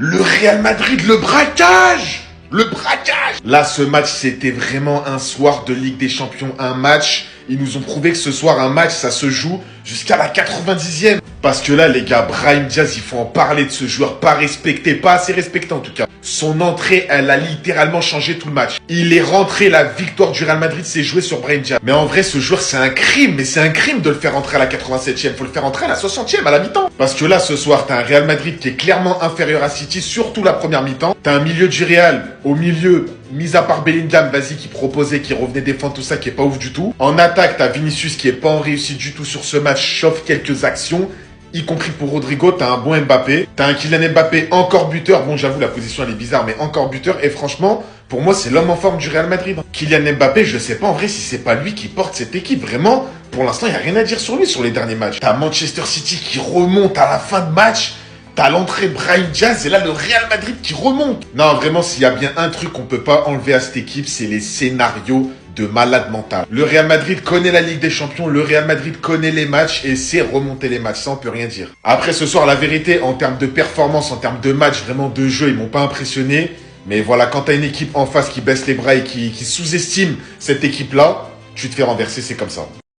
Le Real Madrid, le braquage! Le braquage! Là, ce match, c'était vraiment un soir de Ligue des Champions. Un match, ils nous ont prouvé que ce soir, un match, ça se joue jusqu'à la 90e. Parce que là, les gars, Brahim Diaz, il faut en parler de ce joueur. Pas respecté, pas assez respecté en tout cas. Son entrée, elle a littéralement changé tout le match. Il est rentré, la victoire du Real Madrid s'est jouée sur Brahim Diaz. Mais en vrai, ce joueur, c'est un crime. Mais c'est un crime de le faire rentrer à la 87e. Faut le faire rentrer à la 60e, à la mi-temps. Parce que là, ce soir, t'as un Real Madrid qui est clairement inférieur à City, surtout la première mi-temps. T'as un milieu du Real, au milieu, mis à part Bellingham, vas-y, qui proposait, qui revenait défendre tout ça, qui est pas ouf du tout. En attaque, t'as Vinicius qui est pas en réussite du tout sur ce match, sauf quelques actions. Y compris pour Rodrigo, t'as un bon Mbappé. T'as un Kylian Mbappé encore buteur. Bon, j'avoue, la position, elle est bizarre, mais encore buteur. Et franchement, pour moi, c'est l'homme en forme du Real Madrid. Kylian Mbappé, je sais pas en vrai si c'est pas lui qui porte cette équipe. Vraiment, pour l'instant, il y a rien à dire sur lui sur les derniers matchs. T'as Manchester City qui remonte à la fin de match. T'as l'entrée de Brahim Diaz et là, le Real Madrid qui remonte. Non, vraiment, s'il y a bien un truc qu'on peut pas enlever à cette équipe, c'est les scénarios de malade mental. Le Real Madrid connaît la Ligue des Champions, le Real Madrid connaît les matchs et sait remonter les matchs, ça on peut rien dire. Après ce soir, la vérité, en termes de performance, en termes de match, vraiment de jeu, ils m'ont pas impressionné. Mais voilà, quand t'as une équipe en face qui baisse les bras et qui sous-estime cette équipe-là, tu te fais renverser, c'est comme ça.